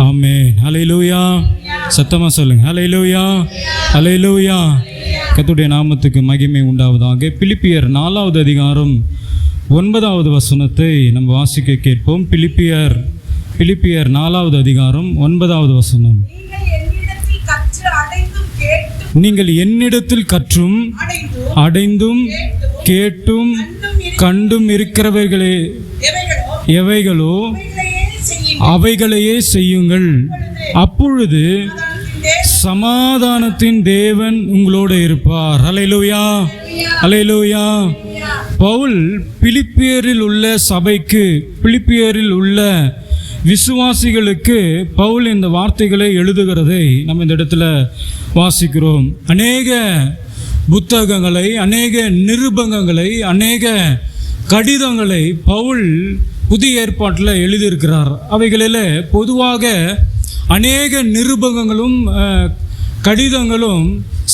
ஆமென். ஹல்லேலூயா. சத்தமா சொல்லுங்க. ஹல்லேலூயா, ஹல்லேலூயா. கர்த்தருடைய நாமத்துக்கு மகிமை உண்டாவதாக. பிலிப்பியர் 4வது அதிகாரம் 9வது வசனத்தை நம்ம வாசிக்க கேட்போம். பிலிப்பியர் 4வது அதிகாரம் 9வது வசனம். நீங்கள் என்னிடத்தில் கற்றும் அடைந்தும் கேட்டும் கண்டும் இருக்கிறவைகளே எவைகளோ அவைகளையே செய்யுங்கள். அப்பொழுது சமாதானத்தின் தேவன் உங்களோடு இருப்பார். ஹல்லேலூயா, ஹல்லேலூயா. பவுல் பிலிப்பியரில் உள்ள சபைக்கு, பிலிப்பியரில் உள்ள விசுவாசிகளுக்கு பவுல் இந்த வார்த்தைகளை எழுதுகிறதை நம்ம இந்த இடத்துல வாசிக்கிறோம். அநேக புத்தகங்களை, அநேக நிருபங்களை, அநேக கடிதங்களை பவுல் புதிய ஏற்பாட்டில் எழுதியிருக்கிறார். அவைகளில் பொதுவாக அநேக நிருபங்களும் கடிதங்களும்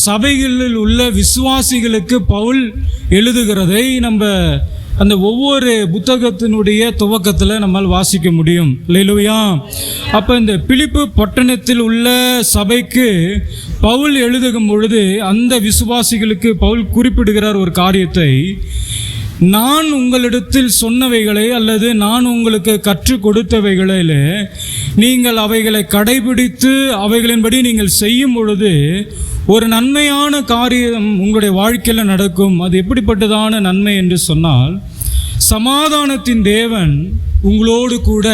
சபைகளில் உள்ள விசுவாசிகளுக்கு பவுல் எழுதுகிறதை நம்ம அந்த ஒவ்வொரு புத்தகத்தினுடைய துவக்கத்தில் நம்மால் வாசிக்க முடியும். அல்லேலூயா. அப்போ இந்த பிலிப்பு பட்டணத்தில் உள்ள சபைக்கு பவுல் எழுதும் பொழுது அந்த விசுவாசிகளுக்கு பவுல் குறிப்பிடுகிறார் ஒரு காரியத்தை. நான் உங்களிடத்தில் சொன்னவைகளை அல்லது நான் உங்களுக்கு கற்றுக் கொடுத்தவைகளில் நீங்கள் அவைகளை கடைபிடித்து அவைகளின்படி நீங்கள் செய்யும் பொழுது ஒரு நன்மையான காரியம் உங்களுடைய வாழ்க்கையில் நடக்கும். அது எப்படிப்பட்டதான நன்மை என்று சொன்னால், சமாதானத்தின் தேவன் உங்களோடு கூட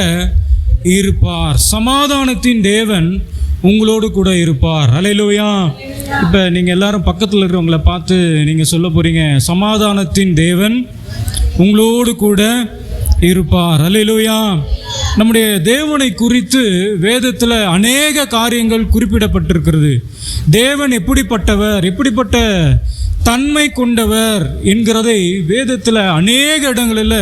இருப்பார். சமாதானத்தின் தேவன் உங்களோடு கூட இருப்பார். ஹல்லேலூயா. இப்போ நீங்கள் எல்லாரும் பக்கத்தில் இருக்கிறவங்கள பார்த்து நீங்கள் சொல்ல போகிறீங்க, சமாதானத்தின் தேவன் உங்களோடு கூட இருப்பார். ஹல்லேலூயா. நம்முடைய தேவனை குறித்து வேதத்தில் அநேக காரியங்கள் குறிப்பிடப்பட்டிருக்கிறது. தேவன் எப்படிப்பட்டவர், எப்படிப்பட்ட தன்மை கொண்டவர் என்கிறதை வேதத்தில் அநேக இடங்களில்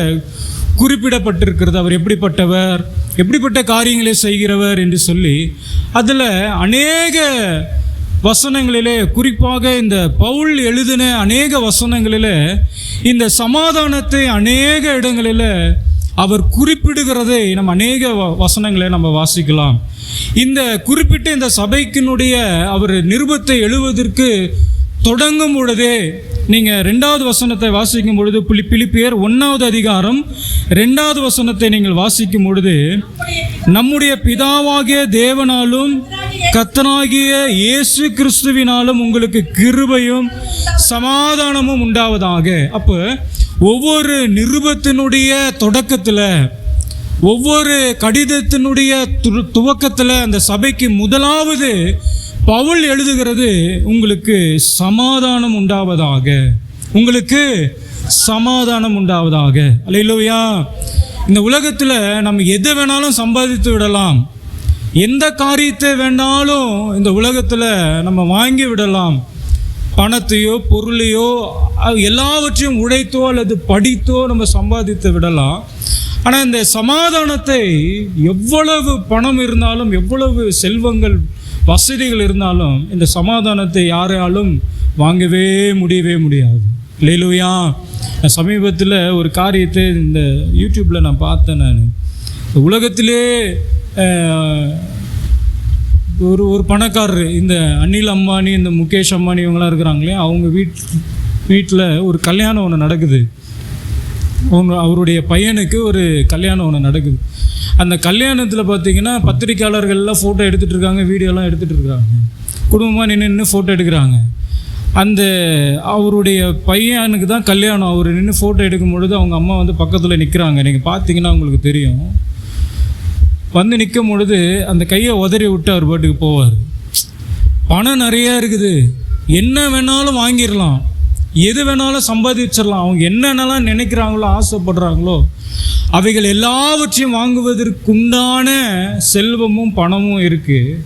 குறிப்பிடப்பட்டிருக்கிறது. அவர் எப்படிப்பட்டவர், எப்படிப்பட்ட காரியங்களை செய்கிறவர் என்று சொல்லி அதில் அநேக வசனங்களிலே, குறிப்பாக இந்த பவுல் எழுதின அநேக வசனங்களில் இந்த சமாதானத்தை அநேக இடங்களில் அவர் குறிப்பிடுகிறதை நம்ம அநேக வசனங்களை நம்ம வாசிக்கலாம். இந்த குறிப்பிட்ட இந்த சபைக்கினுடைய அவர் நிருபத்தை எழுவதற்கு தொடங்கும் பொழுதே நீங்கள் 2வது வசனத்தை வாசிக்கும் பொழுது, பிலிப்பியர் 1வது அதிகாரம் 2வது வசனத்தை நீங்கள் வாசிக்கும் பொழுது, நம்முடைய பிதாவாகிய தேவனாலும் கர்த்தனாகிய இயேசு கிறிஸ்துவினாலும் உங்களுக்கு கிருபையும் சமாதானமும் உண்டாவதாக. அப்போ ஒவ்வொரு நிருபத்தினுடைய தொடக்கத்தில், ஒவ்வொரு கடிதத்தினுடைய துவக்கத்தில் அந்த சபைக்கு முதலாவது பவுல் எழுதுகிறது, உங்களுக்கு சமாதானம் உண்டாவதாக, உங்களுக்கு சமாதானம் உண்டாவதாக. அல்லேலூயா. இந்த உலகத்தில் நம்ம எதை வேணாலும் சம்பாதித்து விடலாம், எந்த காரியத்தை வேணாலும் இந்த உலகத்தில் நம்ம வாங்கி விடலாம். பணத்தையோ பொருளையோ எல்லாவற்றையும் உழைத்தோ அல்லது படித்தோ நம்ம சம்பாதித்து விடலாம். ஆனால் இந்த சமாதானத்தை எவ்வளவு பணம் இருந்தாலும், எவ்வளவு செல்வங்கள் வசதிகள் இருந்தாலும், இந்த சமாதானத்தை யாராலும் வாங்கவே முடியவே முடியாது. அல்லேலூயா. சமீபத்தில் ஒரு காரியத்தை இந்த யூடியூப்பில் நான் பார்த்தேன். நான் உலகத்திலே ஒரு பணக்காரர், இந்த அனில் அம்பானி, இந்த முகேஷ் அம்பானி இவங்களாம் இருக்கிறாங்களே, அவங்க வீட்டில் ஒரு கல்யாணம் ஒன்று நடக்குது. அவருடைய பையனுக்கு ஒரு கல்யாணம் ஒன்று நடக்குது. அந்த கல்யாணத்தில் பார்த்தீங்கன்னா பத்திரிக்கையாளர்கள்லாம் ஃபோட்டோ எடுத்துகிட்டு இருக்காங்க, வீடியோலாம் எடுத்துகிட்டு இருக்காங்க, குடும்பமாக நின்று ஃபோட்டோ எடுக்கிறாங்க. அந்த அவருடைய பையனுக்கு தான் கல்யாணம். அவர் நின்று ஃபோட்டோ எடுக்கும் பொழுது அவங்க அம்மா வந்து பக்கத்தில் நிற்கிறாங்க. நீங்கள் பார்த்தீங்கன்னா உங்களுக்கு தெரியும். வந்து நிற்கும் பொழுது அந்த கையை உதறி விட்டு அவர் பாட்டுக்கு போவார். பணம் நிறையா இருக்குது, என்ன வேணாலும் வாங்கிடலாம், எது வேணாலும் சம்பாதிச்சிடலாம். அவங்க என்னென்னலாம் நினைக்கிறாங்களோ, ஆசைப்படுறாங்களோ, அவைகள் எல்லாவற்றையும் வாங்குவதற்குண்டான செல்வமும் பணமும் இருக்குது.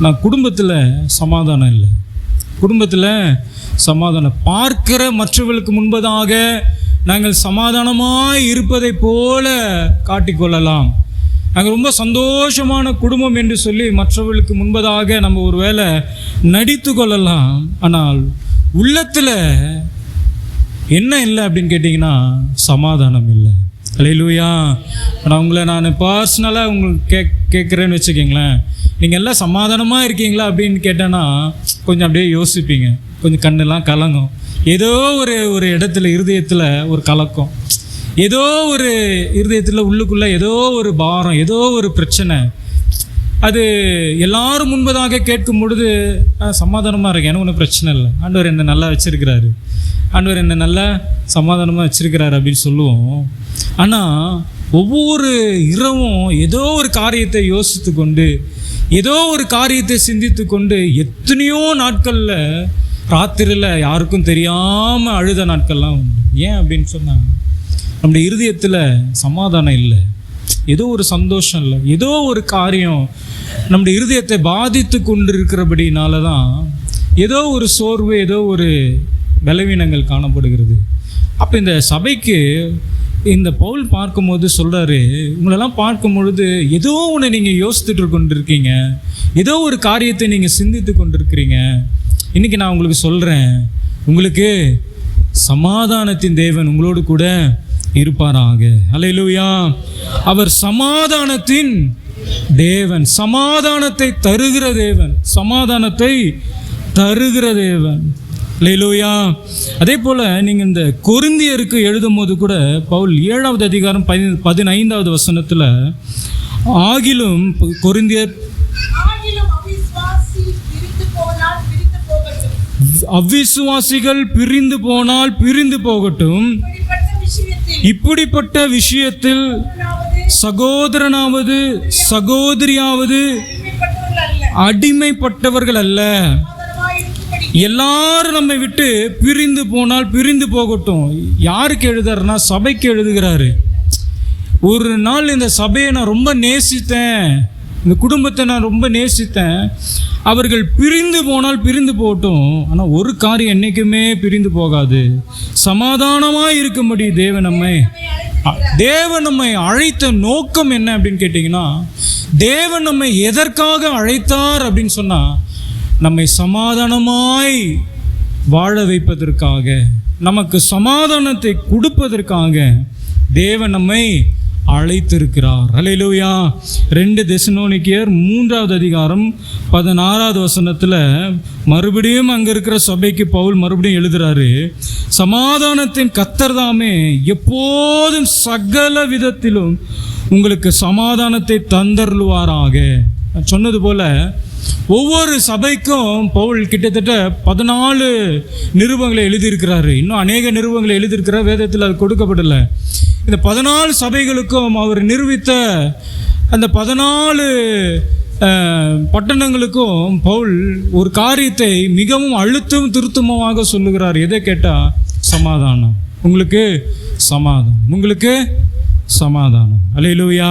நான் குடும்பத்தில் சமாதானம் இல்லை. குடும்பத்தில் சமாதானம் பார்க்கிற மற்றவர்களுக்கு முன்பதாக நாங்கள் சமாதானமாக இருப்பதை போல காட்டிக்கொள்ளலாம். நாங்கள் ரொம்ப சந்தோஷமான குடும்பம் என்று சொல்லி மற்றவர்களுக்கு முன்பதாக நம்ம ஒரு வேளை நடித்து கொள்ளலாம். ஆனால் உள்ளத்தில் என்ன இல்லை அப்படின்னு கேட்டிங்கன்னா சமாதானம் இல்லை. அல்லேலூயா. நான் உங்களை பர்சனலாக உங்களுக்கு கேட்குறேன்னு வச்சுக்கிங்களேன், நீங்கள் எல்லாம் சமாதானமாக இருக்கீங்களா அப்படின்னு கேட்டேன்னா கொஞ்சம் அப்படியே யோசிப்பீங்க, கொஞ்சம் கண்ணெல்லாம் கலங்கும். ஏதோ ஒரு இடத்துல இருதயத்தில் ஒரு கலக்கம், ஏதோ ஒரு இருதயத்தில் உள்ளுக்குள்ளே ஏதோ ஒரு பாரம், ஏதோ ஒரு பிரச்சனை. அது எல்லாரும் முன்பதாக கேட்கும் பொழுது சமாதானமாக இருக்கேன், எனக்கு ஒன்றும் பிரச்சனை இல்லை, ஆண்டவர் என்னை நல்லா வச்சுருக்கிறாரு, ஆண்டவர் என்னை நல்லா சமாதானமாக வச்சுருக்கிறாரு அப்படின்னு சொல்லுவோம். ஆனால் ஒவ்வொரு இரவும் ஏதோ ஒரு காரியத்தை யோசித்து கொண்டு, ஏதோ ஒரு காரியத்தை சிந்தித்து கொண்டு எத்தனையோ நாட்களில் ராத்திரியில் யாருக்கும் தெரியாமல் அழுத நாட்கள்லாம் உண்டு. ஏன் அப்படின்னு சொன்னால் நம்முடைய இருதயத்தில் சமாதானம் இல்லை, ஏதோ ஒரு சந்தோஷம் இல்லை, ஏதோ ஒரு காரியம் நம்முடைய இருதயத்தை பாதித்து கொண்டு இருக்கிறபடினால தான் ஏதோ ஒரு சோர்வு, ஏதோ ஒரு பலவீனங்கள் காணப்படுகிறது. அப்போ இந்த சபைக்கு இந்த பவுல் பார்க்கும்போது சொல்கிறாரு, உங்களெல்லாம் பார்க்கும் பொழுது ஏதோ ஒன்று நீங்கள் யோசித்துட்டு கொண்டிருக்கீங்க, ஏதோ ஒரு காரியத்தை நீங்கள் சிந்தித்து கொண்டிருக்கிறீங்க. இன்றைக்கி நான் உங்களுக்கு சொல்கிறேன், உங்களுக்கு சமாதானத்தின் தேவன் உங்களோடு கூட இருப்பாராக. அல்லேலூயா. அவர் சமாதானத்தின் தேவன், சமாதானத்தை தருகிற தேவன், சமாதானத்தை தருகிற தேவன். அல்லேலூயா. அதே போல் நீங்கள் இந்த கொரிந்தியருக்கு எழுதும் போது கூட பவுல் 7வது அதிகாரம் 15வது வசனத்தில், ஆகிலும் கொரிந்தியர் அவிசுவாசிகள் பிரிந்து போனால் பிரிந்து போகட்டும், இப்படிப்பட்ட விஷயத்தில் சகோதரனாவது சகோதரியாவது அடிமைப்பட்டவர்கள் அல்ல. எல்லாரும் நம்மை விட்டு பிரிந்து போனால் பிரிந்து போகட்டும். யாருக்கு எழுதுறாருன்னா சபைக்கு எழுதுகிறாரு. ஒரு நாள் இந்த சபையை நான் ரொம்ப நேசித்தேன், இந்த குடும்பத்தை நான் ரொம்ப நேசித்தேன், அவர்கள் பிரிந்து போனால் பிரிந்து போகட்டும், ஆனால் ஒரு காரியம் என்றைக்குமே பிரிந்து போகாது, சமாதானமாக இருக்கும்படி தேவன் நம்மை அழைத்த நோக்கம் என்ன அப்படின்னு கேட்டிங்கன்னா, தேவன் நம்மை எதற்காக அழைத்தார் அப்படின்னு சொன்னால், நம்மை சமாதானமாய் வாழ வைப்பதற்காக, நமக்கு சமாதானத்தை கொடுப்பதற்காக தேவன் நம்மை அழைத்திருக்கிறார். அல்லேலூயா. 2 தெசலோனிக்கேயர் 3வது அதிகாரம் 16வது வசனத்தில் மறுபடியும் அங்கே இருக்கிற சபைக்கு பவுல் மறுபடியும் எழுதுறாரு, சமாதானத்தின் கர்த்தர் தாமே எப்போதும் சகல விதத்திலும் உங்களுக்கு சமாதானத்தை தந்தருளுவாராக. சொன்னது போல ஒவ்வொரு சபைக்கும் பவுல் கிட்டத்தட்ட 14 நிருபங்களை எழுதியிருக்கிறாரு. இன்னும் அநேக நிருபங்களை எழுதியிருக்கிறார், வேதத்தில் அது கொடுக்கப்படலை. இந்த 14 சபைகளுக்கும் அவர் நிறுவித்த அந்த 14 பட்டணங்களுக்கும் பவுல் ஒரு காரியத்தை மிகவும் அழுத்தம் திருத்தமாக சொல்லுகிறார். எதை கேட்டால் சமாதானம், உங்களுக்கு சமாதானம், உங்களுக்கு சமாதானம். அல்லேலூயா.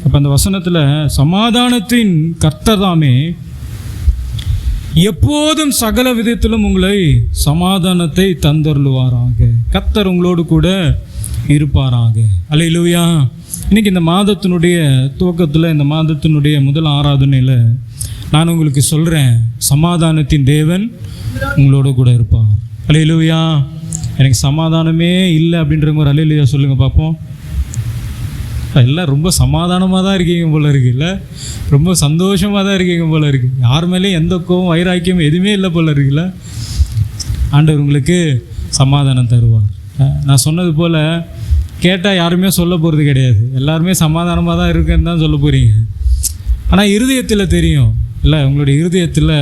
அப்போ அந்த வசனத்தில் சமாதானத்தின் கர்த்தர் தாமே எப்போதும் சகல விதத்திலும் உங்களை சமாதானத்தை தந்தருளுவாராக. கர்த்தர் உங்களோடு கூட இருப்பாராக. அல்லேலூயா. இன்றைக்கி இந்த மாதத்தினுடைய துவக்கத்தில், இந்த மாதத்தினுடைய முதல் ஆராதனையில் நான் உங்களுக்கு சொல்கிறேன், சமாதானத்தின் தேவன் உங்களோட கூட இருப்பார். அல்லேலூயா. எனக்கு சமாதானமே இல்லை அப்படின்றவங்க ஒரு அல்லேலூயா சொல்லுங்கள் பார்ப்போம். எல்லாம் ரொம்ப சமாதானமாக தான் இருக்கீங்க போல இருக்குல்ல, ரொம்ப சந்தோஷமாக தான் இருக்கீங்க போல இருக்குது, யார் மேலேயும் எந்த கோவம் வைராக்கியம் எதுவுமே இல்லை போல இருக்குல்ல. ஆண்டவர் உங்களுக்கு சமாதானம் தருவார். நான் சொன்னது போல் கேட்டால் யாருமே சொல்ல போகிறது கிடையாது, எல்லாருமே சமாதானமாக தான் இருக்குன்னு தான் சொல்ல போகிறீங்க. ஆனால் இருதயத்தில் தெரியும் இல்லை, உங்களுடைய இருதயத்தில்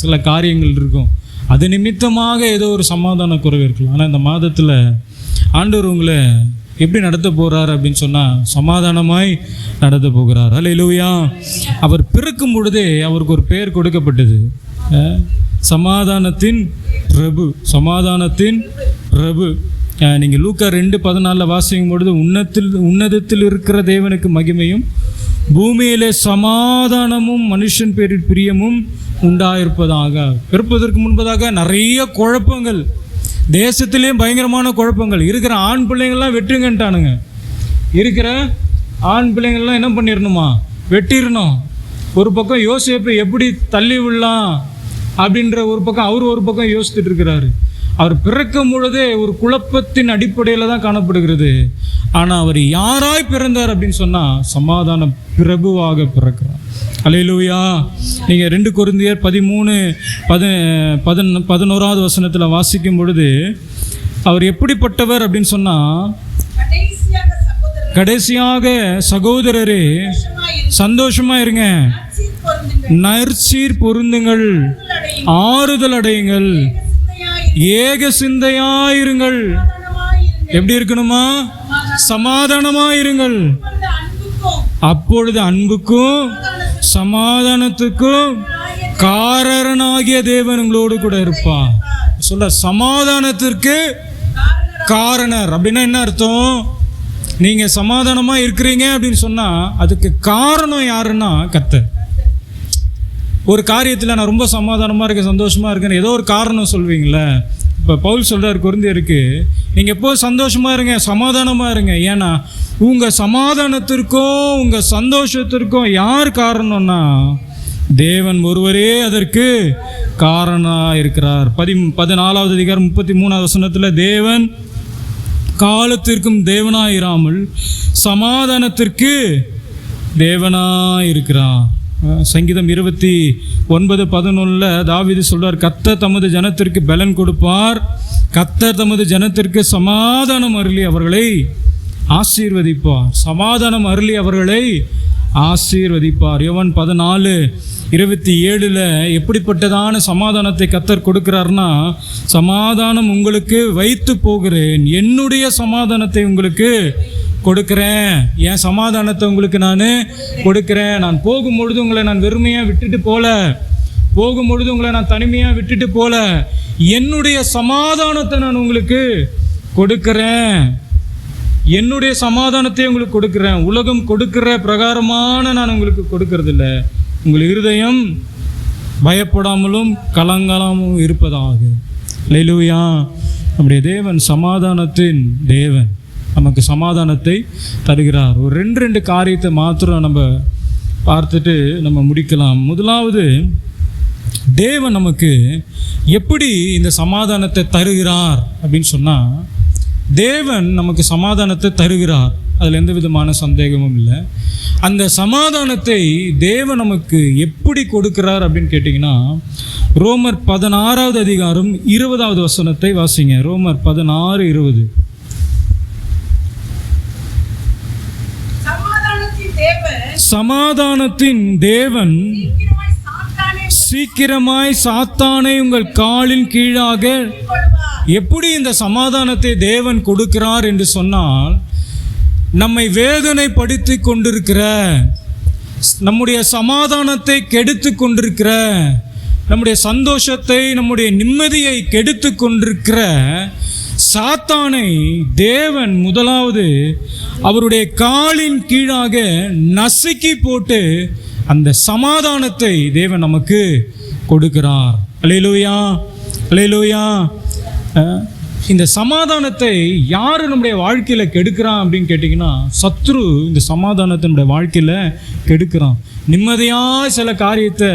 சில காரியங்கள் இருக்கும், அது நிமித்தமாக ஏதோ ஒரு சமாதான குறைவு இருக்கலாம். ஆனால் இந்த மாதத்தில் ஆண்டவர் உங்களை எப்படி நடத்த போகிறார் அப்படின்னு சொன்னால் சமாதானமாய் நடத்த போகிறார். அல்லேலூயா. அவர் பிறக்கும் பொழுதே அவருக்கு ஒரு பெயர் கொடுக்கப்பட்டது, சமாதானத்தின் பிரபு. சமாதானத்தின் பிரபு. நீங்கள் லூக்கா 2:14 வாசிக்கும் பொழுது, உன்னதத்தில் இருக்கிற தேவனுக்கு மகிமையும் பூமியிலே சமாதானமும் மனுஷன் பேரில் பிரியமும் உண்டாயிருப்பதாக. பிறப்பதற்கு முன்பதாக நிறைய குழப்பங்கள், தேசத்திலேயும் பயங்கரமான குழப்பங்கள். இருக்கிற ஆண் பிள்ளைங்கள்லாம் வெட்டுங்கன்ட்டானுங்க. இருக்கிற ஆண் பிள்ளைங்கள்லாம் என்ன பண்ணிடணுமா, வெட்டிடணும். ஒரு பக்கம் யோசேப்பை எப்படி தள்ளி விடலாம் அப்படின்ற ஒரு பக்கம் அவர் ஒரு பக்கம் யோசிச்சுட்டு இருக்கிறாரு. அவர் பிறக்கும் பொழுதே ஒரு குழப்பத்தின் அடிப்படையில் தான் காணப்படுகிறது. ஆனால் அவர் யாராய் பிறந்தார் அப்படின்னு சொன்னால் சமாதான பிரபுவாக பிறக்கிறார். அல்லேலூயா. நீங்கள் 2 கொரிந்தியர் 13:11 வசனத்தில் வாசிக்கும் பொழுது அவர் எப்படிப்பட்டவர் அப்படின்னு சொன்னால், கடைசியாக சகோதரரே சந்தோஷமா இருங்க, நற்சீர் பொருந்துங்கள், ஆறுதல் அடையுங்கள், ஏக சிந்தையாயிருங்கள். எப்படி இருக்கணுமா? சமாதானமாயிருங்கள். அப்பொழுது அன்புக்கும் சமாதானத்துக்கும் காரணனாகிய தேவன் உங்களோடு கூட இருப்பார். சொல்ல சமாதானத்திற்கு காரணர் அப்படின்னா என்ன அர்த்தம்? நீங்க சமாதானமா இருக்கிறீங்க அப்படின்னு சொன்னா அதுக்கு காரணம் யாருன்னா கர்த்தர். ஒரு காரியத்தில் நான் ரொம்ப சமாதானமா இருக்கேன், சந்தோஷமா இருக்கேன், ஏதோ ஒரு காரணம் சொல்வீங்களே. இப்போ பவுல் சொல்றார் கொரிந்தியருக்கு, நீங்க எப்போ சந்தோஷமா இருங்க, சமாதானமா இருங்க. ஏன்னா உங்க சமாதானத்திற்கும் உங்க சந்தோஷத்திற்கும் யார் காரணம்னா தேவன் ஒருவரே அதற்கு காரணமாக இருக்கிறார். 14வது அதிகாரம் 33வது வசனத்தில் தேவன் காலத்திற்கும் தேவனாயிராமல் சமாதானத்திற்கு தேவனாயிருக்கிறார். சங்கீதம் 29:11 தாவீது சொல்றார், கர்த்தர் தமது ஜனத்திற்கு பலன் கொடுப்பார், கர்த்தர் தமது ஜனத்திற்கு சமாதானம் அருளி அவர்களை ஆசீர்வதிப்பார். சமாதானம் அருளி அவர்களை ஆசீர்வதிப்பார். யோவான் 14:27 எப்படிப்பட்டதான சமாதானத்தை கர்த்தர் கொடுக்கிறார்னா, சமாதானம் உங்களுக்கு வைத்து போகிறேன், என்னுடைய சமாதானத்தை உங்களுக்கு கொடுக்கிறேன். என் சமாதானத்தை உங்களுக்கு நான் கொடுக்கிறேன். நான் போகும்பொழுது உங்களை நான் வெறுமையாக விட்டுட்டு போல, போகும்பொழுது உங்களை நான் தனிமையாக விட்டுட்டு போல, என்னுடைய சமாதானத்தை நான் உங்களுக்கு கொடுக்கிறேன். என்னுடைய சமாதானத்தை உங்களுக்கு கொடுக்கிறேன். உலகம் கொடுக்கிற பிரகாரமான நான் உங்களுக்கு கொடுக்கறதில்ல. உங்கள் இருதயம் பயப்படாமலும் கலங்காமலும் இருப்பதாக. அல்லேலூயா. நம்முடைய தேவன் சமாதானத்தின் தேவன், நமக்கு சமாதானத்தை தருகிறார். ஒரு 2 காரியத்தை மாத்திரம் நம்ம பார்த்துட்டு நம்ம முடிக்கலாம். முதலாவது, தேவன் நமக்கு எப்படி இந்த சமாதானத்தை தருகிறார் அப்படின்னு சொன்னால், தேவன் நமக்கு சமாதானத்தை தருகிறார், அதில் எந்த விதமான சந்தேகமும் இல்லை. அந்த சமாதானத்தை தேவன் நமக்கு எப்படி கொடுக்கிறார் அப்படின்னு கேட்டிங்கன்னா, ரோமர் 16வது அதிகாரம் 20வது வசனத்தை வாசிங்க. ரோமர் 16:20. சமாதானத்தின் தேவன் சீக்கிரமாய் சாத்தானை உங்கள் காலின் கீழாக. எப்படி இந்த சமாதானத்தை தேவன் கொடுக்கிறார் என்று சொன்னால், நம்மை வேதனைப்படுத்தி கொண்டிருக்கிற, நம்முடைய சமாதானத்தை கெடுத்து கொண்டிருக்கிற, நம்முடைய சந்தோஷத்தை நம்முடைய நிம்மதியை கெடுத்து கொண்டிருக்கிற சாத்தானை தேவன் முதலாவது அவருடைய காலின் கீழாக நசுக்கி போட்டு அந்த சமாதானத்தை தேவன் நமக்கு கொடுக்கிறார். அல்லேலூயா, அல்லேலூயா. இந்த சமாதானத்தை யார் நம்முடைய வாழ்க்கையில் கெடுக்கிறான் அப்படின்னு கேட்டிங்கன்னா, சத்ரு இந்த சமாதானத்தை நம்முடைய வாழ்க்கையில் கெடுக்கிறான். நிம்மதியாக சில காரியத்தை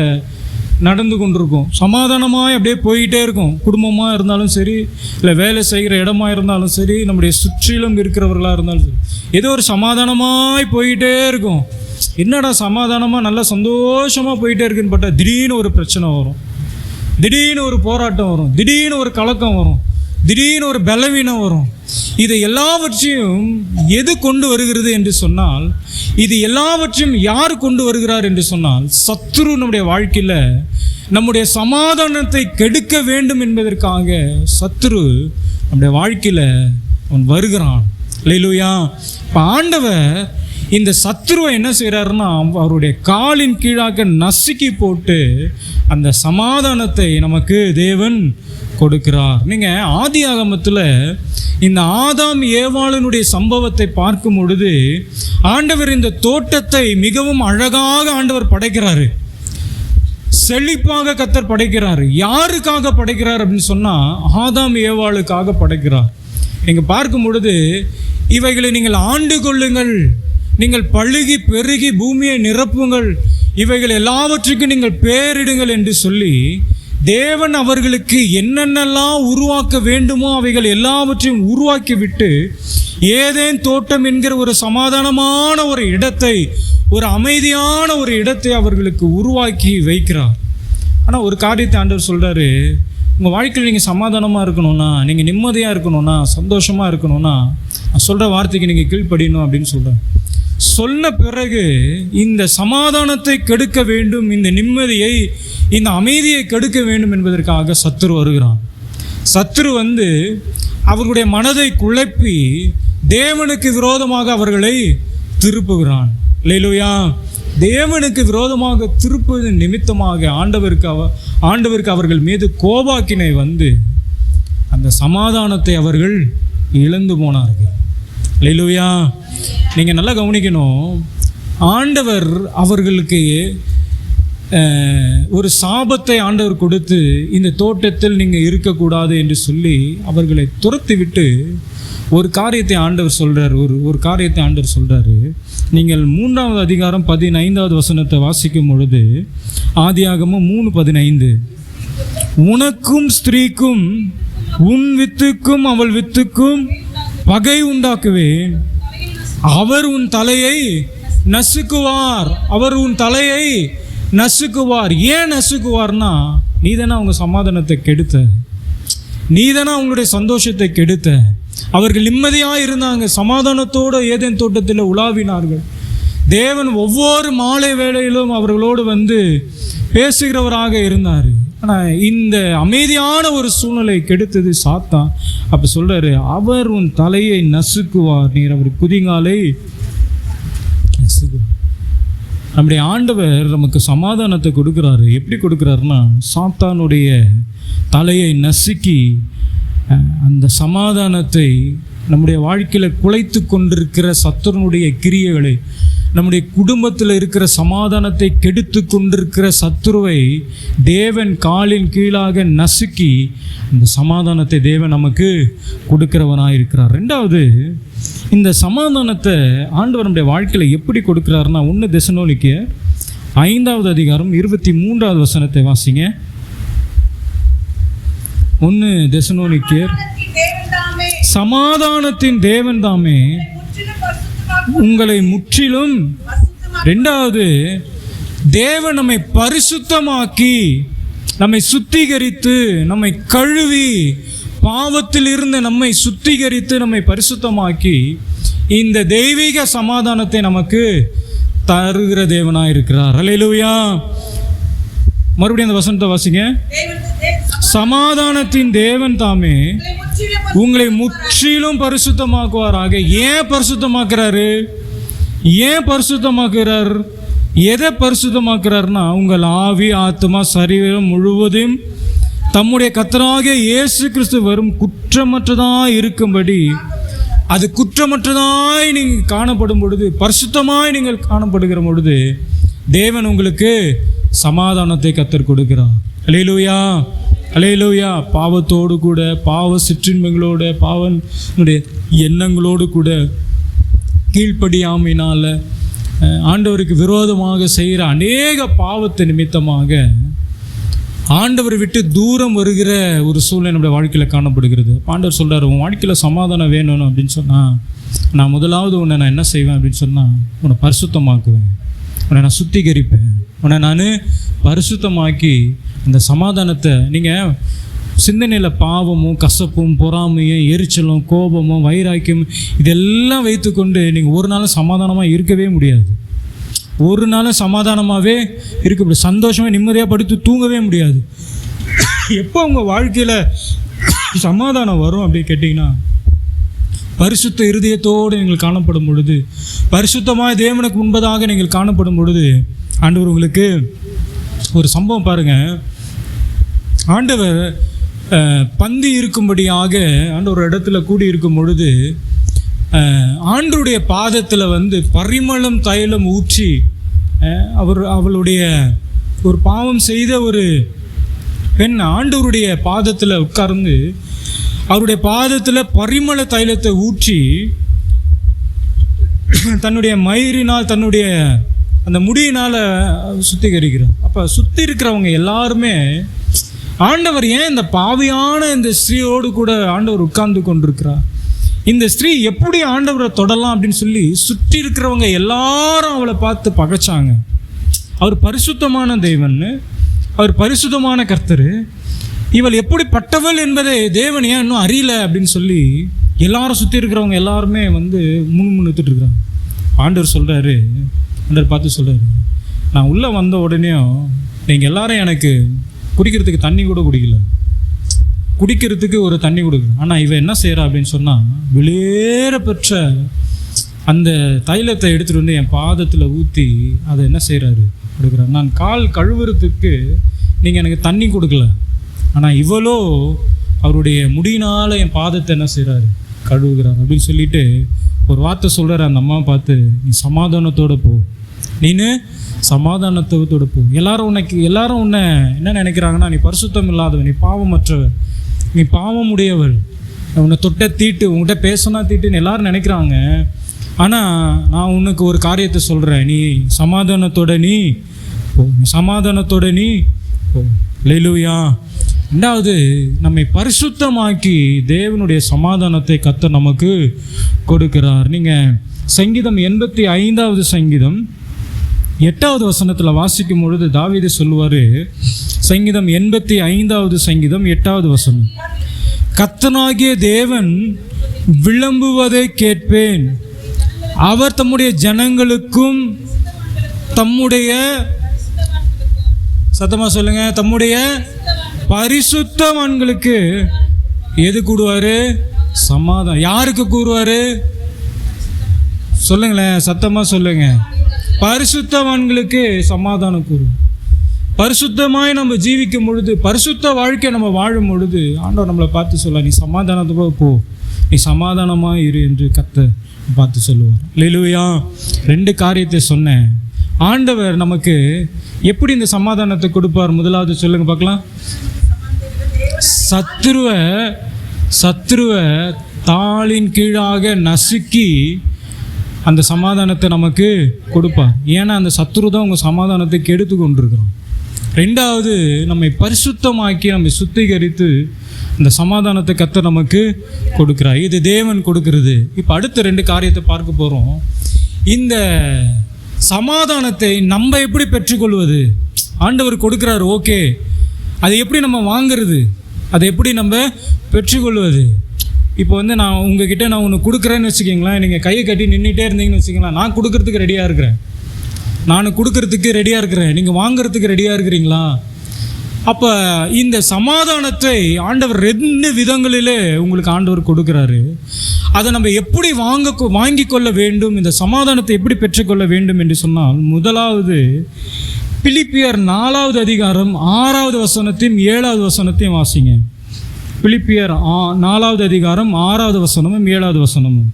நடந்து கொண்டிருக்கும், சமாதானமாக அப்படியே போய்கிட்டே இருக்கும். குடும்பமாக இருந்தாலும் சரி, இல்லை வேலை செய்கிற இடமா இருந்தாலும் சரி, நம்முடைய சுற்றிலும் இருக்கிறவர்களாக இருந்தாலும் சரி, ஏதோ ஒரு சமாதானமாய் போய்கிட்டே இருக்கும். என்னடா சமாதானமாக நல்லா சந்தோஷமாக போயிட்டே இருக்குன்னு பார்த்தா திடீர்னு ஒரு பிரச்சனை வரும், திடீர்னு ஒரு போராட்டம் வரும், திடீர்னு ஒரு கலக்கம் வரும், திடீர்னு ஒரு பலவீனம் வரும். இது எல்லாவற்றையும் எது கொண்டு வருகிறது என்று சொன்னால், இது எல்லாவற்றையும் யார் கொண்டு வருகிறார் என்று சொன்னால், சத்துரு நம்முடைய வாழ்க்கையில் நம்முடைய சமாதானத்தை கெடுக்க வேண்டும் என்பதற்காக சத்துரு நம்முடைய வாழ்க்கையில் அவன் வருகிறான். அல்லேலூயா. இப்போ ஆண்டவர் இந்த சத்துருவை என்ன செய்கிறாருன்னா, அவருடைய காலின் கீழாக நசுக்கி போட்டு அந்த சமாதானத்தை நமக்கு தேவன் கொடுக்கிறார். நீங்கள் ஆதியாகமத்தில் இந்த ஆதாம் ஏவாளினுடைய சம்பவத்தை பார்க்கும் பொழுது, ஆண்டவர் இந்த தோட்டத்தை மிகவும் அழகாக ஆண்டவர் படைக்கிறாரு, செழிப்பாக கர்த்தர் படைக்கிறாரு. யாருக்காக படைக்கிறார் அப்படின்னு சொன்னால், ஆதாம் ஏவாளுக்காக படைக்கிறார். நீங்கள் பார்க்கும் பொழுது, இவைகளை நீங்கள் ஆண்டு கொள்ளுங்கள், நீங்கள் பழுகி பெருகி பூமியை நிரப்புங்கள், இவைகள் எல்லாவற்றுக்கும் நீங்கள் பேரிடுங்கள் என்று சொல்லி தேவன் அவர்களுக்கு என்னென்னலாம் உருவாக்க வேண்டுமோ அவைகள் எல்லாவற்றையும் உருவாக்கி விட்டு ஏதேன் தோட்டம் என்கிற ஒரு சமாதானமான ஒரு இடத்தை, ஒரு அமைதியான ஒரு இடத்தை அவர்களுக்கு உருவாக்கி வைக்கிறார். ஆனால் ஒரு காரியத்தை ஆண்டவர் சொல்கிறாரு, உங்கள் வாழ்க்கையில் நீங்கள் சமாதானமாக இருக்கணும்னா, நீங்கள் நிம்மதியாக இருக்கணும்னா, சந்தோஷமாக இருக்கணும்னா நான் சொல்கிற வார்த்தைக்கு நீங்கள் கீழ்ப்படியணும் அப்படின்னு சொல்கிறேன். சொன்ன பிறகு இந்த சமாதானத்தை கெடுக்க வேண்டும், இந்த நிம்மதியை, இந்த அமைதியை கெடுக்க வேண்டும் என்பதற்காக சத்துரு வருகிறான். சத்துரு வந்து அவர்களுடைய மனதை குழப்பி தேவனுக்கு விரோதமாக அவர்களை திருப்புகிறான். அல்லேலூயா. தேவனுக்கு விரோதமாக திருப்பது நிமித்தமாக ஆண்டவருக்கு அவர்கள் மீது கோபாக்கினை வந்து அந்த சமாதானத்தை அவர்கள் இழந்து போனார்கள். அல்லேலூயா. நீங்கள் நல்லா கவனிக்கணும். ஆண்டவர் அவர்களுக்கு ஒரு சாபத்தை ஆண்டவர் கொடுத்து இந்த தோட்டத்தில் நீங்கள் இருக்கக்கூடாது என்று சொல்லி அவர்களை துரத்தி விட்டு ஒரு காரியத்தை ஆண்டவர் சொல்கிறார். ஒரு காரியத்தை ஆண்டவர் சொல்கிறாரு. நீங்கள் 3வது அதிகாரம் 15வது வசனத்தை வாசிக்கும் பொழுது, ஆதியாகமம் 3:15, உனக்கும் ஸ்திரீக்கும் உன் வித்துக்கும் அவள் வித்துக்கும் பகை உண்டாக்குவேன், அவர் உன் தலையை நசுக்குவார். அவர் உன் தலையை நசுக்குவார். ஏன் நசுக்குவார்னா, நீதானே அவங்க சமாதானத்தை கெடுத்த, நீதானே அவங்களுடைய சந்தோஷத்தை கெடுத்த. அவர்கள் நிம்மதியாக இருந்தாங்க, சமாதானத்தோடு ஏதேன் தோட்டத்தில் உலாவினார்கள். தேவன் ஒவ்வொரு மாலை வேளையிலும் அவர்களோடு வந்து பேசுகிறவராக இருந்தார். ஆனால் இந்த அமைதியான ஒரு சூழ்நிலை கெடுத்தது சாத்தான். அப்போ சொல்கிறாரு, அவர் உன் தலையை நசுக்குவார், நீர் அவர் குதிங்காலை நசுக்குவார். நம்முடைய ஆண்டவர் நமக்கு சமாதானத்தை கொடுக்குறாரு. எப்படி கொடுக்குறாருன்னா, சாத்தானுடைய தலையை நசுக்கி அந்த சமாதானத்தை, நம்முடைய வாழ்க்கையில் குலைத்து கொண்டிருக்கிற சத்துருனுடைய கிரியைகளை, நம்முடைய குடும்பத்தில் இருக்கிற சமாதானத்தை கெடுத்து கொண்டிருக்கிற சத்துருவை தேவன் காலின் கீழாக நசுக்கி இந்த சமாதானத்தை தேவன் நமக்கு கொடுக்கிறவனாக இருக்கிறார். ரெண்டாவது, இந்த சமாதானத்தை ஆண்டவர் நம்முடைய வாழ்க்கையில் எப்படி கொடுக்குறாருன்னா, 1 தெசலோனிக்கேயர் 5வது அதிகாரம் 23வது வசனத்தை வாசிங்க. 1 தெசலோனிக்கேயர், சமாதானத்தின் தேவன் தாமே உங்களை முற்றிலும். ரெண்டாவது, தேவன் நம்மை பரிசுத்தமாக்கி, நம்மை சுத்திகரித்து, நம்மை கழுவி, பாவத்தில் இருந்து நம்மை சுத்திகரித்து, நம்மை பரிசுத்தமாக்கி இந்த தெய்வீக சமாதானத்தை நமக்கு தருகிற தேவனாக இருக்கிறார். அல்லேலூயா. மறுபடியும் அந்த வசனத்தை வாசிங்க. சமாதானத்தின் தேவன் தாமே உங்களை முற்றிலும் பரிசுத்தமாக்குவாராக. ஏன் பரிசுத்தமாக்குறாரு? ஏன் பரிசுத்தமாக்குறார்? எதை பரிசுத்தமாக்குறாருன்னா, உங்கள் ஆவி, ஆத்மா, சரீரம் முழுவதும் தம்முடைய கர்த்தராகிய இயேசு கிறிஸ்து வரும் குற்றமற்றதாய் இருக்கும்படி, அது குற்றமற்றதாய் நீங்கள் காணப்படும் பொழுது, பரிசுத்தமாய் நீங்கள் காணப்படுகிற பொழுது தேவன் உங்களுக்கு சமாதானத்தை கர்த்தர் கொடுக்கிறார். அல்லேலூயா, அல்லேலூயா. பாவத்தோடு கூட, பாவ சிற்றின்மைகளோடு, பாவனுடைய எண்ணங்களோடு கூட கீழ்ப்படியாமையினால் ஆண்டவருக்கு விரோதமாக செய்கிற அநேக பாவத்தை நிமித்தமாக ஆண்டவரை விட்டு தூரம் வருகிற ஒரு சூழ்நிலை நம்முடைய வாழ்க்கையில் காணப்படுகிறது. ஆண்டவர் சொல்கிறார், உன் வாழ்க்கையில் சமாதானம் வேணும் அப்படின்னு சொன்னால், நான் முதலாவது உன்னை நான் என்ன செய்வேன் அப்படின்னு சொன்னால், உன்னை பரிசுத்தமாக்குவேன், உன்னை நான் சுத்திகரிப்பேன், உன்னை நான் பரிசுத்தமாக்கி அந்த சமாதானத்தை. நீங்கள் சிந்தனையில் பாவமும் கசப்பும் பொறாமையும் எரிச்சலும் கோபமும் வைராக்கியம் இதெல்லாம் வைத்துக்கொண்டு நீங்கள் ஒரு நாளும் சமாதானமாக இருக்கவே முடியாது. ஒரு நாளும் சமாதானமாகவே இருக்க முடியாது. சந்தோஷமாக நிம்மதியாக படுத்து தூங்கவே முடியாது. எப்போ உங்கள் வாழ்க்கையில் சமாதானம் வரும் அப்படின்னு கேட்டிங்கன்னா, பரிசுத்த இருதயத்தோடு நீங்கள் காணப்படும் பொழுது, பரிசுத்தமாக தேவனுக்கு முன்பதாக நீங்கள் காணப்படும் பொழுது, ஆண்டவர் உங்களுக்கு ஒரு சம்பவம் பாருங்கள். ஆண்டவர் பந்தி இருக்கும்படியாக ஆண்டவர் ஒரு இடத்துல கூடி இருக்கும் பொழுது, ஆண்டவருடைய பாதத்தில் வந்து பரிமளம் தைலம் ஊற்றி, அவளுடைய ஒரு பாவம் செய்த ஒரு பெண் ஆண்டவருடைய பாதத்தில் உட்கார்ந்து அவருடைய பாதத்தில் பரிமள தைலத்தை ஊற்றி தன்னுடைய மயிரினால், தன்னுடைய அந்த முடியினால் சுத்திகரிக்கிறார். அப்போ சுற்றி இருக்கிறவங்க எல்லாருமே ஆண்டவர் ஏன் இந்த பாவியான இந்த ஸ்திரீயோடு கூட ஆண்டவர் உட்கார்ந்து கொண்டிருக்கிறார்? இந்த ஸ்திரீ எப்படி ஆண்டவரை தொடலாம் அப்படின்னு சொல்லி சுற்றி இருக்கிறவங்க எல்லாரும் அவளை பார்த்து பகைச்சாங்க. அவர் பரிசுத்தமான தேவன், அவர் பரிசுத்தமான கர்த்தர், இவள் எப்படிப்பட்டவள் என்பதை தேவன் ஏன் இன்னும் அறியல அப்படின்னு சொல்லி எல்லாரும் சுற்றி இருக்கிறவங்க எல்லாருமே முன்னுத்துட்டு இருக்கிறாங்க. ஆண்டவர் சொல்கிறாரு, ஆண்டவர் பார்த்து சொல்கிறாரு, நான் உள்ளே வந்த உடனே நீங்கள் எல்லாரும் எனக்கு குடிக்கிறதுக்கு தண்ணி கூட குடிக்கல, குடிக்கிறதுக்கு ஒரு தண்ணி கொடுக்குறேன். ஆனால் இவன் என்ன செய்கிறா அப்படின்னு சொன்னால், வெளியேற பெற்ற அந்த தைலத்தை எடுத்துகிட்டு வந்து என் பாதத்தில் ஊற்றி அதை என்ன செய்கிறாரு கொடுக்குறாரு. நான் கால் கழுவுறதுக்கு நீங்கள் எனக்கு தண்ணி கொடுக்கல, ஆனால் இவ்வளோ அவருடைய முடியினால் என் பாதத்தை என்ன செய்கிறாரு கழுவுகிறார் அப்படின்னு சொல்லிட்டு ஒரு வார்த்தை சொல்கிறார் அந்த அம்மா பார்த்து, நீ சமாதானத்தோடு போ, நீனு சமாதானத்தோடு போ. எல்லாரும் உன்னை என்ன நினைக்கிறாங்கன்னா, நீ பரிசுத்தம் இல்லாதவன், நீ பாவமற்றவன், நீ பாவம் உடையவள், உன்னை தொட்ட தீட்டு, உங்கள்கிட்ட பேசினா தீட்டுன்னு எல்லாரும் நினைக்கிறாங்க. ஆனால் நான் உனக்கு ஒரு காரியத்தை சொல்கிறேன், நீ சமாதானத்தோட நீ போ, சமாதானத்தோட நீ போ. அல்லேலூயா. ரெண்டாவது, நம்மை பரிசுத்தமாக்கி தேவனுடைய சமாதானத்தை கர்த்தர் நமக்கு கொடுக்கிறார். நீங்கள் சங்கீதம் 85வது சங்கீதம் 8வது வசனத்தில் வாசிக்கும் பொழுது தாவீது சொல்லுவார், சங்கீதம் 85வது சங்கீதம் 8வது வசனம், கர்த்தனாகிய தேவன் விளம்புவதை கேட்பேன், அவர் தம்முடைய ஜனங்களுக்கும் தம்முடைய, சத்தமா சொல்லுங்க, தம்முடைய பரிசுத்தவான்களுக்கு எது கூடுவாரு? சமாதானம். யாருக்கு கூறுவாரு? சொல்லுங்களேன், சத்தமா சொல்லுங்க. பரிசுத்தவான்களுக்கு சமாதானம் கூறுவார். பரிசுத்தமாய் நம்ம ஜீவிக்கும் பொழுது, பரிசுத்த வாழ்க்கை நம்ம வாழும் பொழுது ஆண்டவர் நம்மளை பார்த்து சொல்ல, நீ சமாதானத்தோட போ, நீ சமாதானமாக இரு என்று கர்த்தர் பார்த்து சொல்லுவார். அல்லேலூயா. 2 காரியத்தை சொன்னேன். ஆண்டவர் நமக்கு எப்படி இந்த சமாதானத்தை கொடுப்பார்? முதலாவது சொல்லுங்க பார்க்கலாம். சத்துருவ தாளின் கீழாக நசுக்கி அந்த சமாதானத்தை நமக்கு கொடுப்பார். ஏன்னா அந்த சத்துரு தான் உங்கள் சமாதானத்தை கெடுத்து கொண்டிருக்கிறோம். 2வது, நம்மை பரிசுத்தமாக்கி நம்மை சுத்திகரித்து அந்த சமாதானத்தை கர்த்தர் நமக்கு கொடுக்கிறார். இது தேவன் கொடுக்கிறது. இப்போ அடுத்த 2 காரியத்தை பார்க்க போகிறோம். இந்த சமாதானத்தை நம்ம எப்படி பெற்றுக்கொள்வது? ஆண்டவர் கொடுக்குறாரு, ஓகே, அதை எப்படி நம்ம வாங்கிறது, அதை எப்படி நம்ம பெற்றுக்கொள்வது? இப்போ நான் உங்ககிட்ட நான் ஒன்று கொடுக்குறேன்னு வச்சுக்கிங்களேன், நீங்கள் கையை கட்டி நின்றுட்டே இருந்தீங்கன்னு வச்சுக்கிங்களேன், நான் கொடுக்கறதுக்கு ரெடியாக இருக்கிறேன், நான் கொடுக்கறதுக்கு ரெடியாக இருக்கிறேன், நீங்கள் வாங்கிறதுக்கு ரெடியாக இருக்கிறீங்களா? அப்போ இந்த சமாதானத்தை ஆண்டவர் 2 விதங்களிலே உங்களுக்கு ஆண்டவர் கொடுக்குறாரு. அதை நம்ம எப்படி வாங்கி கொள்ள வேண்டும், இந்த சமாதானத்தை எப்படி பெற்றுக்கொள்ள வேண்டும் என்று சொன்னால், முதலாவது பிலிப்பியர் 4வது அதிகாரம் 6வது வசனத்தையும் 7வது வசனத்தையும் வாசிங்க. பிலிப்பியர் 4வது அதிகாரம் 6வது வசனமும் 7வது வசனமும்.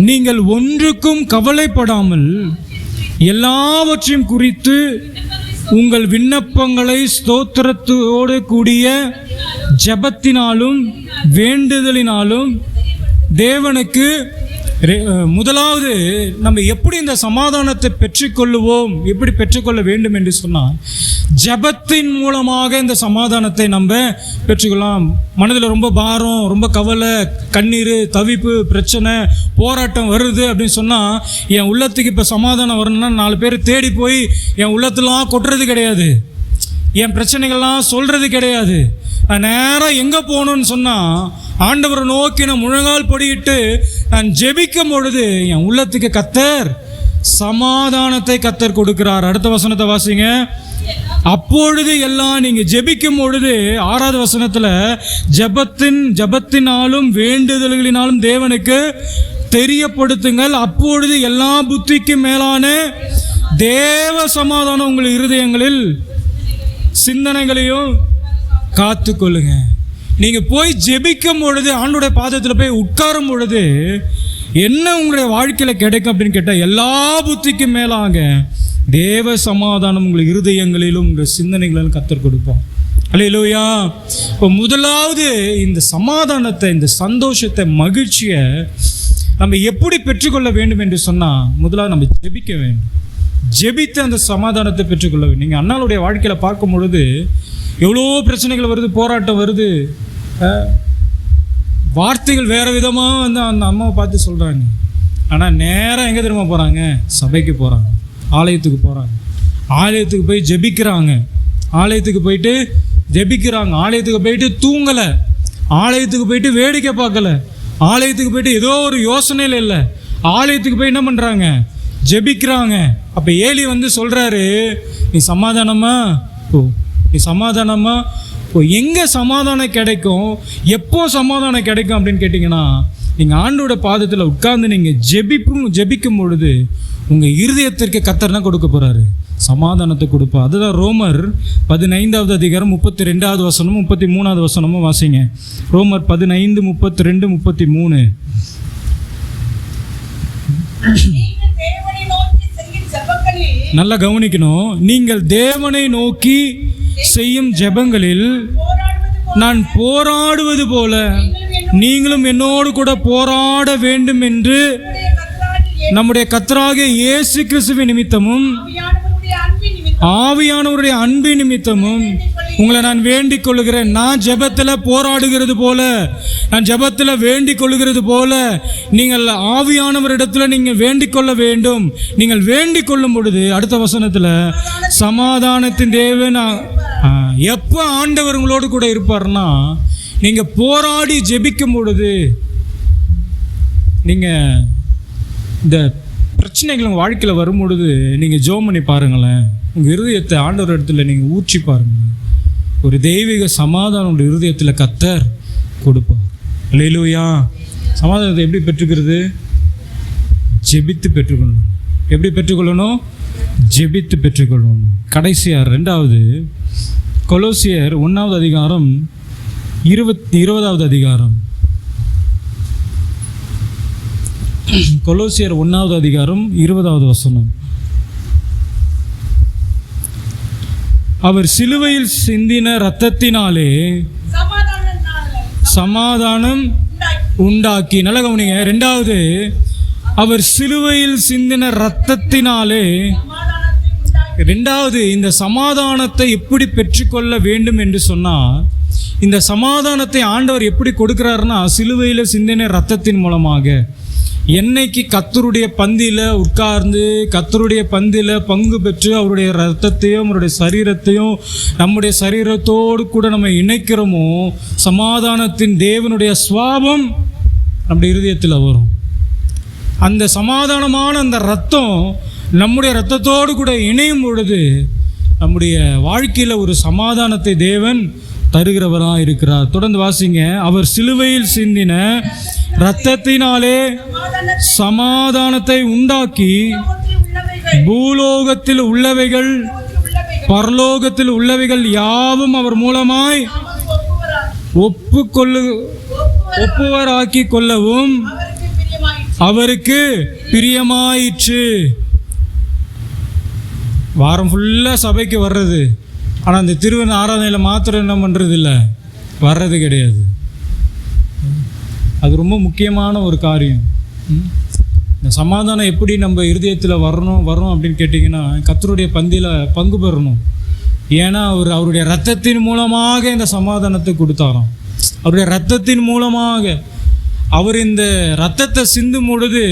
நீங்கள் ஒன்றுக்கும் கவலைப்படாமல் எல்லாவற்றையும் குறித்து உங்கள் விண்ணப்பங்களை ஸ்தோத்திரத்தோடு கூடிய ஜெபத்தினாலும் வேண்டுதலினாலும் தேவனுக்கு, முதலாவது நம்ம எப்படி இந்த சமாதானத்தை பெற்றுக்கொள்ளுவோம், எப்படி பெற்றுக்கொள்ள வேண்டும் என்று சொன்னால், ஜெபத்தின் மூலமாக இந்த சமாதானத்தை நம்ம பெற்றுக்கொள்ளலாம். மனதில் ரொம்ப பாரம், ரொம்ப கவலை, கண்ணீர், தவிப்பு, பிரச்சனை, போராட்டம் வருது அப்படின்னு சொன்னால், என் உள்ளத்துக்கு இப்போ சமாதானம் வரணும்னா 4 பேர் தேடி போய் என் உள்ளத்தெல்லாம் கொட்டுறது கிடையாது, என் பிரச்சனைகள்லாம் சொல்கிறது கிடையாது. நான் நேராக எங்கே போகணுன்னு சொன்னால், ஆண்டவரை நோக்கி நான் முழங்கால் படியிட்டு நான் ஜெபிக்கும் பொழுது என் உள்ளத்துக்கு கர்த்தர் சமாதானத்தை கர்த்தர் கொடுக்கிறார். அடுத்த வசனத்தை வாசிங்க. அப்பொழுது எல்லாம் நீங்கள் ஜெபிக்கும் பொழுது 6வது வசனத்தில், ஜெபத்தினாலும் வேண்டுதல்களினாலும் தேவனுக்கு தெரியப்படுத்துங்கள், அப்பொழுது எல்லா புத்திக்கும் மேலான தேவ சமாதானம் உங்கள் இருதயங்களில் சிந்தனைகளையும் காத்துக்கொள்ளுங்க. நீங்கள் போய் ஜெபிக்கும் பொழுது, ஆண்டோடைய பாதத்தில் போய் உட்காரும் பொழுது என்ன உங்களுடைய வாழ்க்கையில் கிடைக்கும் அப்படின்னு கேட்டால், எல்லா புத்திக்கும் மேலாக தேவ சமாதானம் உங்கள் இருதயங்களிலும் உங்கள் சிந்தனைகளிலும் கர்த்தர் கொடுப்போம். அல்லேலூயா. இப்போ முதலாவது இந்த சமாதானத்தை, இந்த சந்தோஷத்தை, மகிழ்ச்சியை நம்ம எப்படி பெற்றுக்கொள்ள வேண்டும் என்று சொன்னால், முதலாவது நம்ம ஜெபிக்க வேண்டும். ஜெபித்து அந்த சமாதானத்தை பெற்றுக்கொள்ள வேண்டும். நீங்கள் அண்ணாளுடைய வாழ்க்கையில் பார்க்கும் பொழுது எவ்வளோ பிரச்சனைகள் வருது, போராட்டம் வருது, வார்த்தைகள் வேறு விதமாக வந்து அந்த அம்மாவை பார்த்து சொல்கிறாங்க. ஆனால் நேராக எங்கே திரும்ப போகிறாங்க? சபைக்கு போகிறாங்க, ஆலயத்துக்கு போகிறாங்க, ஆலயத்துக்கு போய் ஜெபிக்கிறாங்க, ஆலயத்துக்கு போயிட்டு ஜெபிக்கிறாங்க, ஆலயத்துக்கு போயிட்டு தூங்கலை, ஆலயத்துக்கு போயிட்டு வேடிக்கை பார்க்கல, ஆலயத்துக்கு போயிட்டு ஏதோ ஒரு யோசனையில் இல்லை, ஆலயத்துக்கு போய் என்ன பண்ணுறாங்க? ஜெபிக்கிறாங்க. அப்போ ஏலி வந்து சொல்கிறாரு, நீ சமாதானமா ஓ, நீ சமாதானமா ஓ. எங்கே சமாதானம் கிடைக்கும், எப்போ சமாதானம் கிடைக்கும் அப்படின்னு கேட்டிங்கன்னா, நீங்கள் ஆண்டோட பாதத்தில் உட்கார்ந்து நீங்கள் ஜெபிக்கும் பொழுது உங்கள் இருதயத்திற்கு கர்த்தர் தான் கொடுக்க போகிறாரு, சமாதானத்தை கொடுப்பா. அதுதான் ரோமர் 15வது அதிகாரம் 32வது வசனமும் 33வது வசனமும் வாசிங்க. ரோமர் 15, 32, 33. நல்லா கவனிக்கணும். நீங்கள் தேவனை நோக்கி செய்யும் ஜெபங்களில் நான் போராடுவது போல நீங்களும் என்னோடு கூட போராட வேண்டும் என்று நம்முடைய கர்த்தராகிய இயேசு கிறிஸ்துவின் நிமித்தமும் ஆவியானவருடைய அன்பின் நிமித்தமும் உங்களை நான் வேண்டிக் கொள்ளுகிறேன். நான் ஜெபத்தில் போராடுகிறது போல, நான் ஜெபத்தில் வேண்டிக் கொள்ளுகிறது போல நீங்கள் ஆவியானவரிடத்தில் நீங்கள் வேண்டிக் கொள்ள வேண்டும். நீங்கள் வேண்டிக் கொள்ளும் பொழுது அடுத்த வசனத்தில் சமாதானத்தின் தேவன் எப்போ ஆண்டவர் உங்களோடு கூட இருப்பார்னா, நீங்கள் போராடி ஜெபிக்கும் பொழுது. நீங்கள் இந்த பிரச்சனைகள் உங்கள் வாழ்க்கையில் வரும் பொழுது நீங்கள் ஜெபம் பண்ணி பாருங்களேன், உங்கள் இருதயத்தை ஆண்டவர் இடத்துல நீங்கள் ஊற்றி பாருங்கள், ஒரு தெய்வீக சமாதானம் உங்கள் இருதயத்தில் கர்த்தர் கொடுப்பார். அல்லேலூயா. சமாதானத்தை எப்படி பெற்றுக்கிறது? ஜெபித்து பெற்றுக்கொள்ளணும். எப்படி பெற்றுக்கொள்ளணும்? ஜெபித்து பெற்றுக்கொள்ளணும். கடைசியாக 2வது கொலோசியர் 1வது அதிகாரம் 20வது அதிகாரம். கொலோசியர் 1வது அதிகாரம் 20வது வசனம். அவர் சிலுவையில் சிந்தின இரத்தத்தினாலே சமாதானம் உண்டாக்கி. நல்ல கவனிங்க. 2வது, அவர் சிலுவையில் சிந்தின இரத்தத்தினாலே. 2வது, இந்த சமாதானத்தை எப்படி பெற்றுக்கொள்ள வேண்டும் என்று சொன்னால், இந்த சமாதானத்தை ஆண்டவர் எப்படி கொடுக்கிறாருன்னா, சிலுவையில் சிந்தின இரத்தத்தின் மூலமாக. என்னைக்கு கர்த்தருடைய பந்தியில் உட்கார்ந்து கர்த்தருடைய பந்தியில் பங்கு பெற்று அவருடைய இரத்தத்தையும் அவருடைய சரீரத்தையும் நம்முடைய சரீரத்தோடு கூட நம்ம இணைக்கிறோமோ, சமாதானத்தின் தேவனுடைய சுவாபம் நம்முடைய இருதயத்தில் வரும். அந்த சமாதானமான அந்த இரத்தம் நம்முடைய இரத்தத்தோடு கூட இணையும் பொழுது நம்முடைய வாழ்க்கையில் ஒரு சமாதானத்தை தேவன் தருகிறவராக இருக்கிறார். தொடர்ந்து வாசிங்க. அவர் சிலுவையில் சிந்தின இரத்தத்தினாலே சமாதானத்தை உண்டாக்கி பூலோகத்தில் உள்ளவைகள் பரலோகத்தில் உள்ளவைகள் யாவும் அவர் மூலமாய் ஒப்புவராக்கி கொள்ளவும் அவருக்கு பிரியமாயிற்று. வாரம் ஃபுல்லாக சபைக்கு வர்றது, ஆனால் அந்த திருவன் ஆராதனையில் மாத்திரம் என்ன பண்ணுறது இல்லை, வர்றது கிடையாது. அது ரொம்ப முக்கியமான ஒரு காரியம். இந்த சமாதானம் எப்படி நம்ம இருதயத்தில் வரணும் அப்படின்னு கேட்டிங்கன்னா, கர்த்தருடைய பந்தியில் பங்கு பெறணும். ஏன்னா அவருடைய இரத்தத்தின் மூலமாக இந்த சமாதானத்தை கொடுத்தாராம். அவருடைய இரத்தத்தின் மூலமாக அவர் இந்த இரத்தத்தை சிந்தும் பொழுது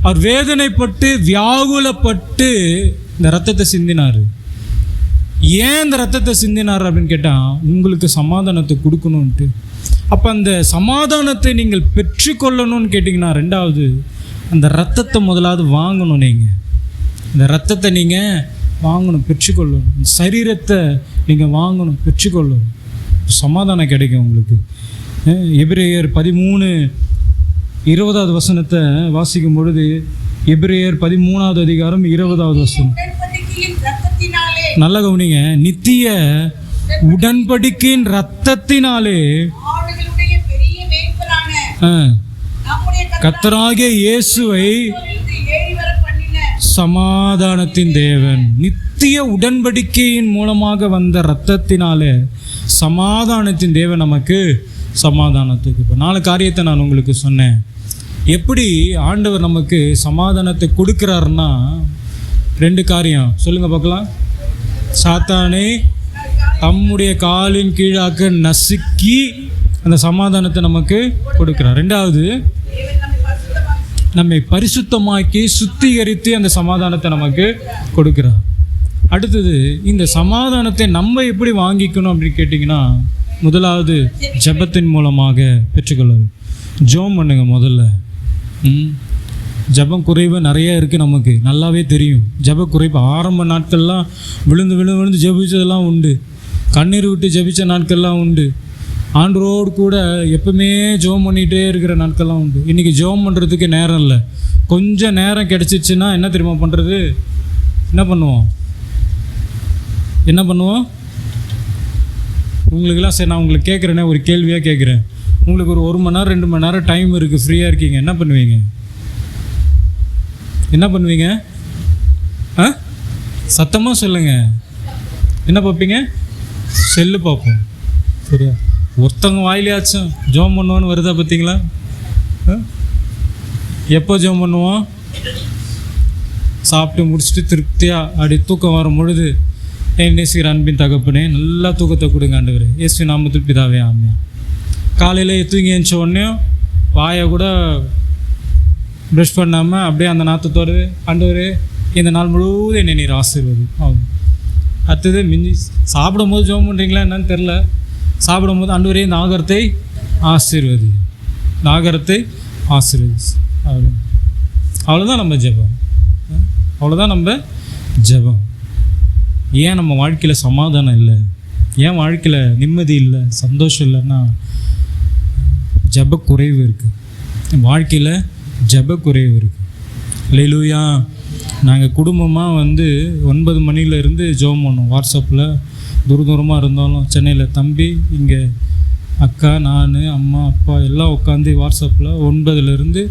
அவர் வேதனைப்பட்டு வியாகுலப்பட்டு இந்த இரத்தத்தை சிந்தினார். ஏன் இந்த இரத்தத்தை சிந்தினார் அப்படின்னு கேட்டால், உங்களுக்கு சமாதானத்தை கொடுக்கணுன்ட்டு. அப்போ அந்த சமாதானத்தை நீங்கள் பெற்றுக்கொள்ளணும்னு கேட்டிங்கன்னா, 2வது அந்த இரத்தத்தை முதலாவது வாங்கணும். நீங்கள் இந்த இரத்தத்தை நீங்கள் வாங்கணும், பெற்றுக்கொள்ளணும். சரீரத்தை நீங்கள் வாங்கணும், பெற்றுக்கொள்ளணும். சமாதானம் கிடைக்கும் உங்களுக்கு. எபிரேயர் 13:20வது வசனத்தை வாசிக்கும் பொழுது, எபிரேயர் 13வது அதிகாரம் 20வது வசனம். நல்ல கவனிங்க. நித்திய உடன்படிக்கையின் இரத்தத்தினாலே கர்த்தராகிய இயேசுவை சமாதானத்தின் தேவன். நித்திய உடன்படிக்கையின் மூலமாக வந்த இரத்தத்தினாலே சமாதானத்தின் தேவன் நமக்கு சமாதானத்துக்கு. இப்போ 4 காரியத்தை நான் உங்களுக்கு சொன்னேன். எப்படி ஆண்டவர் நமக்கு சமாதானத்தை கொடுக்கிறாருன்னா, 2 காரியம் சொல்லுங்கள் பார்க்கலாம். சாத்தானை தம்முடைய காலின் கீழாக்க நசுக்கி அந்த சமாதானத்தை நமக்கு கொடுக்குறார். 2வது, நம்மை பரிசுத்தமாக்கி சுத்திகரித்து அந்த சமாதானத்தை நமக்கு கொடுக்குறார். அடுத்தது, இந்த சமாதானத்தை நம்ம எப்படி வாங்கிக்கணும் அப்படின்னு கேட்டிங்கன்னா, முதலாவது ஜெபத்தின் மூலமாக பெற்றுக்கொள்வது. ஜெபம் பண்ணுங்க முதல்ல. ஜெபம் குறைவு நிறைய இருக்குது, நமக்கு நல்லாவே தெரியும். ஜெப குறைவு ஆரம்ப நாட்கள்லாம் விழுந்து ஜெபிச்சதெல்லாம் உண்டு. கண்ணீர் விட்டு ஜெபிச்ச நாட்கள்லாம் உண்டு. ஆண்டவரோடு கூட எப்பவுமே ஜெபம் பண்ணிகிட்டே இருக்கிற நாட்கள்லாம் உண்டு. இன்றைக்கி ஜெபம் பண்ணுறதுக்கு நேரம் இல்லை. கொஞ்சம் நேரம் கிடச்சிச்சின்னா என்ன தெரியுமா பண்ணுறது? என்ன பண்ணுவோம்? உங்களுக்கெல்லாம் சரி, நான் உங்களுக்கு கேட்குறேனே, ஒரு கேள்வியாக கேட்குறேன். உங்களுக்கு ஒரு 1 மணி நேரம் 2 மணி நேரம் டைம் இருக்குது, ஃப்ரீயாக இருக்கீங்க, என்ன பண்ணுவீங்க? சத்தமாக சொல்லுங்கள். என்ன பார்ப்பீங்க? செல்லு பார்ப்போம். சரியா? ஒருத்தவங்க வாயிலையாச்சும் ஜெபம் பண்ணுவோன்னு வருதா பார்த்தீங்களா? எப்போ ஜெபம் பண்ணுவோம்? சாப்பிட்டு முடிச்சுட்டு திருப்தியாக அப்படி தூக்கம் வரும் பொழுது, நேசிக்கிற அன்பின் தகப்பனே நல்லா தூக்கத்தை கொடுங்க ஆண்டவரே, இயேசு நாமத்தில் பிதாவே ஆமென். காலையில் தூங்கி எழுந்த உடனே வாயை கூட ப்ரஷ் பண்ணாமல் அப்படியே அந்த நாத்தத்தோடு, ஆண்டவரே இந்த நாள் முழுவதும் என்னை நீர் ஆசீர்வதி ஆகும். அடுத்தது மிஞ்சி சாப்பிடும் போது ஜெபம் பண்ணுறீங்களா என்னன்னு தெரில. சாப்பிடும் போது ஆண்டவரே இந்த ஆகாரத்தை ஆசீர்வதி, இந்த ஆகாரத்தை ஆசீர்வதி. அவ்வளோதான் நம்ம ஜெபம். அவ்வளோதான் நம்ம ஜெபம். ஏன் நம்ம வாழ்க்கையில் சமாதானம் இல்லை, ஏன் வாழ்க்கையில் நிம்மதி இல்லை, சந்தோஷம் இல்லைன்னா ஜெப குறைவு இருக்குது. வாழ்க்கையில் ஜெப குறைவு இருக்குது. அல்லேலூயா. நாங்கள் குடும்பமாக 9 மணிலேருந்து ஜெபம் பண்ணோம். வாட்ஸ்அப்பில் தூரமாக இருந்தாலும் சென்னையில் தம்பி, இங்கே அக்கா, நான், அம்மா, அப்பா எல்லாம் உட்காந்து வாட்ஸ்அப்பில் 9லேருந்து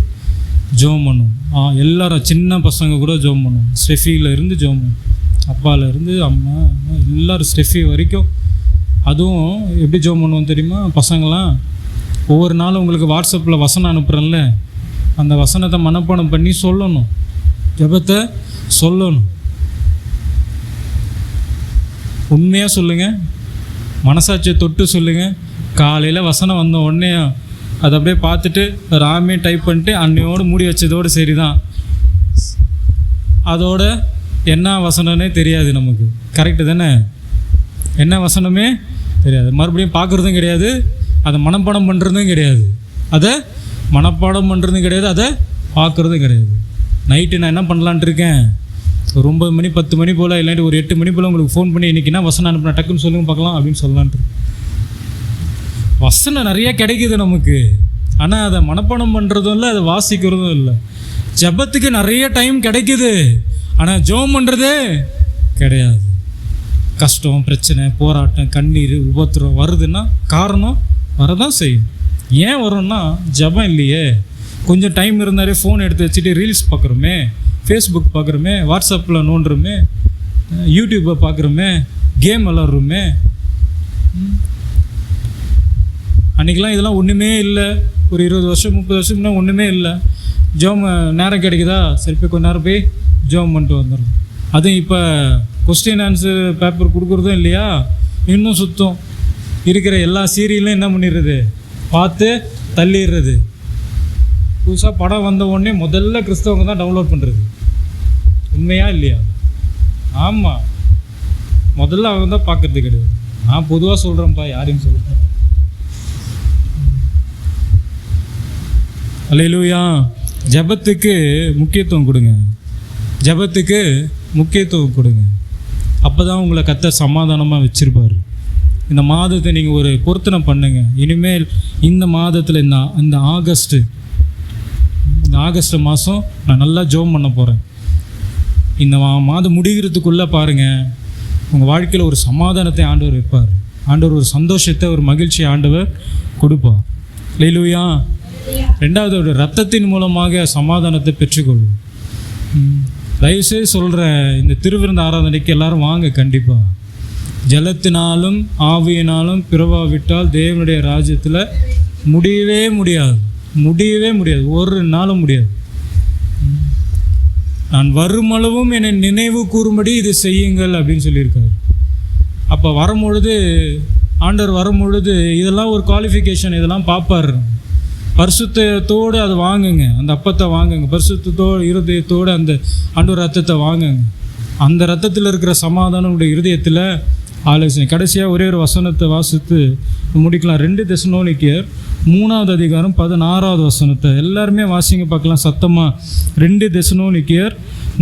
ஜெபம் பண்ணுவோம். எல்லாரும் சின்ன பசங்க கூட ஜெபம் பண்ணுவோம். ஸ்டெஃபியிலேருந்து ஜெபம் பண்ணுவோம். அப்பாலேருந்து அம்மா எல்லோரும் ஸ்டெஃபி வரைக்கும். அதுவும் எப்படி ஜெபம் பண்ணுவோம் தெரியுமா? பசங்களாம் ஒவ்வொரு நாளும் உங்களுக்கு வாட்ஸ்அப்பில் வசனம் அனுப்புகிறேன்ல, அந்த வசனத்தை மனப்பாடம் பண்ணி சொல்லணும், ஜெபத்தை சொல்லணும். உண்மையாக சொல்லுங்கள், மனசாட்சியை தொட்டு சொல்லுங்கள். காலையில் வசனம் வந்த உடனே அதை அப்படியே பார்த்துட்டு ராமே டைப் பண்ணிட்டு அன்னையோடு மூடி வச்சதோடு சரி தான். அதோட என்ன வசனமே தெரியாது நமக்கு. கரெக்டு தானே? என்ன வசனமே தெரியாது. மறுபடியும் பார்க்குறதும் கிடையாது, அதை மனப்பாடம் பண்ணுறதும் கிடையாது, அதை பார்க்குறதும் கிடையாது. நைட்டு நான் என்ன பண்ணலான்ட்டு இருக்கேன், ஒரு 9 மணி 10 மணி போல், இல்லாட்டி ஒரு 8 மணி போல் உங்களுக்கு ஃபோன் பண்ணி இன்றைக்கினா வசனம் அனுப்பினா டக்குன்னு சொல்லுங்க பார்க்கலாம் அப்படின்னு சொல்லலான்ட்டு. வசனம் நிறைய கிடைக்குது நமக்கு, ஆனால் அதை மனப்பாடம் பண்ணுறதும் இல்லை, அதை வாசிக்கிறதும் இல்லை. ஜெபத்துக்கு நிறைய டைம் கிடைக்குது, ஆனால் ஜெபம் பண்ணுறதே கிடையாது. கஷ்டம், பிரச்சனை, போராட்டம், கண்ணீர், உபத்திரம் வருதுன்னா காரணம் வரதான் செய்யும். ஏன் வரும்னா ஜெபம் இல்லையே. கொஞ்சம் டைம் இருந்தாலே ஃபோன் எடுத்து வச்சுட்டு ரீல்ஸ் பார்க்குறோமே, ஃபேஸ்புக் பார்க்குறோமே, வாட்ஸ்அப்பில் நோண்டுறோமே, யூடியூப்பை பார்க்குறோமே, கேம் விளாட்றோமே. அன்றைக்கெலாம் இதெல்லாம் ஒன்றுமே இல்லை. ஒரு 20 வருஷம் 30 வருஷம்னா ஒன்றுமே இல்லை. ஜெபம் நேரம் கிடைக்குதா, சரி போய் கொஞ்ச நேரம் போய் ஜெபம் பண்ணிட்டு வந்துடும். அதுவும் இப்போ கொஸ்டின் ஆன்சர் பேப்பர் கொடுக்குறதும் இல்லையா, இன்னும் சுத்தம். இருக்கிற எல்லா சீரியலும் என்ன பண்ணிடுறது, பார்த்து தள்ளிடுறது. புதுசாக படம் வந்த உடனே முதல்ல கிறிஸ்தவங்க தான் டவுன்லோட் பண்ணுறது. உண்மையா இல்லையா? ஆமாம், முதல்ல அவங்க தான் பார்க்குறது கிடையாது. நான் பொதுவாக சொல்கிறேன்ப்பா, யாரையும் சொல்கிறேன். அல்லேலூயா. ஜெபத்துக்கு முக்கியத்துவம் கொடுங்க, ஜெபத்துக்கு முக்கியத்துவம் கொடுங்க. அப்போ தான் உங்களை கர்த்தர் சமாதானமாக வச்சுருப்பார். இந்த மாதத்தை நீங்கள் ஒரு பொருத்தனை பண்ணுங்கள். இனிமேல் இந்த மாதத்தில் இந்த ஆகஸ்ட் மாதம் நான் நல்லா ஜெபம் பண்ண போகிறேன். இந்த மாதம் முடிகிறதுக்குள்ளே பாருங்கள், உங்கள் வாழ்க்கையில் ஒரு சமாதானத்தை ஆண்டவர் வைப்பார். ஆண்டவர் ஒரு சந்தோஷத்தை, ஒரு மகிழ்ச்சியை ஆண்டவர் கொடுப்பார். அல்லேலூயா. 2வது, ஒரு இரத்தத்தின் மூலமாக சமாதானத்தை பெற்றுக்கொள்ளும். தயவுசெய்து சொல்கிறேன், இந்த திருவிருந்து ஆராதனைக்கு எல்லாரும் வாங்க. கண்டிப்பாக ஜலத்தினாலும் ஆவியினாலும் பிறவாவிட்டால் தேவனுடைய ராஜ்யத்தில் முடியவே முடியாது, ஒரு நாளும் முடியாது. நான் வருமளவும் என்னை நினைவு கூறும்படி இது செய்யுங்கள் அப்படின்னு சொல்லியிருக்காரு. அப்போ வரும்பொழுது ஆண்டவர் வரும்பொழுது இதெல்லாம் ஒரு குவாலிஃபிகேஷன், இதெல்லாம் பார்ப்பார். பரிசுத்தத்தோடு அதை வாங்குங்க, அந்த அப்பத்தை வாங்குங்க, பரிசுத்தத்தோடு இருதயத்தோடு அந்த ஆண்டவர் ரத்தத்தை வாங்குங்க. அந்த ரத்தத்தில் இருக்கிற சமாதானம் உடைய இருதயத்தில் ஆலோசனை. கடைசியாக ஒரே ஒரு வசனத்தை வாசித்து முடிக்கலாம். 2 தெசலோனிக்கேயர் 3வது அதிகாரம் 16வது வசனத்தை எல்லாருமே வாசிங்க பார்க்கலாம் சத்தமாக. 2 தெசலோனிக்கேயர்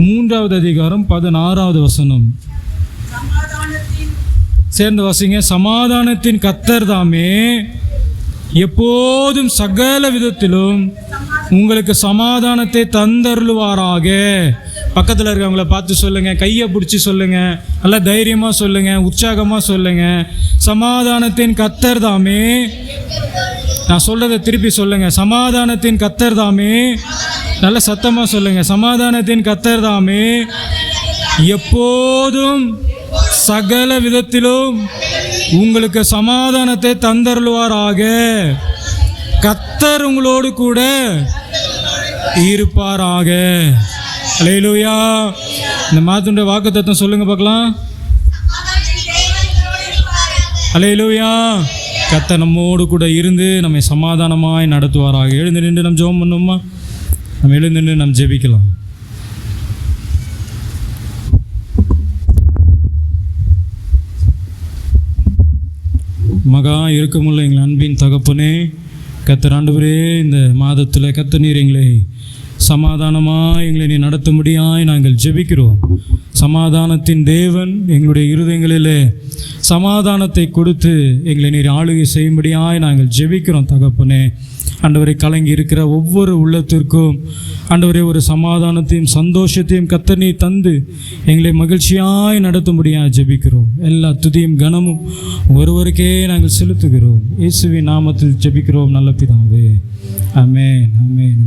3வது அதிகாரம் 16வது வசனம் சேர்ந்து வாசிங்க. சமாதானத்தின் கர்த்தர் தாமே எப்போதும் சகல விதத்திலும் உங்களுக்கு சமாதானத்தை தந்தருளுவாராக. பக்கத்தில் இருக்கவங்கள பார்த்து சொல்லுங்கள், கையை பிடிச்சி சொல்லுங்கள், நல்லா தைரியமாக சொல்லுங்கள், உற்சாகமாக சொல்லுங்கள். சமாதானத்தின் கர்த்தர் தாமே, நான் சொல்கிறத திருப்பி சொல்லுங்கள், சமாதானத்தின் கர்த்தர் தாமே, நல்ல சத்தமாக சொல்லுங்கள், சமாதானத்தின் கர்த்தர் தாமே எப்போதும் சகல விதத்திலும் உங்களுக்கு சமாதானத்தை தந்தருளுவாராக. கர்த்தர் உங்களோடு கூட இருப்பாராக. அல்லேலூயா. இந்த மாதத்துடைய வாக்குத்தத்தம் சொல்லுங்க பார்க்கலாம். அல்லேலூயா. கர்த்தர் நம்மோடு கூட இருந்து நம்மை சமாதானமாய் நடத்துவாராக. எழுந்து நின்று நம்ம ஜெபம் பண்ணுமா? நம்ம எழுந்து நின்று நம்ம ஜெபிக்கலாம். மகா இருக்கமுள்ள எங்கள் அன்பின் தகப்பனே, கர்த்தர் ஆண்டவரே, இந்த மாதத்தில் கர்த்தர் நீர் எங்களை சமாதானமாக எங்களை நீ நடத்தும்படியாய் நாங்கள் ஜெபிக்கிறோம். சமாதானத்தின் தேவன் எங்களுடைய இருதயங்களிலே சமாதானத்தை கொடுத்து எங்களை நீர் ஆளுகை செய்யும்படியாய் நாங்கள் ஜெபிக்கிறோம் தகப்பனே. ஆண்டவரை கலங்கி இருக்கிற ஒவ்வொரு உள்ளத்திற்கும் ஆண்டவரே ஒரு சமாதானத்தையும் சந்தோஷத்தையும் கர்த்தர் நீர் தந்து எங்களை மகிழ்ச்சியாய் நடத்தும்படியாக ஜெபிக்கிறோம். எல்லா துதியும் கனமும் ஒருவருக்கே நாங்கள் செலுத்துகிறோம். இயேசுவின் நாமத்தில் ஜெபிக்கிறோம் நல்ல பிதாவே. ஆமென், ஆமென்.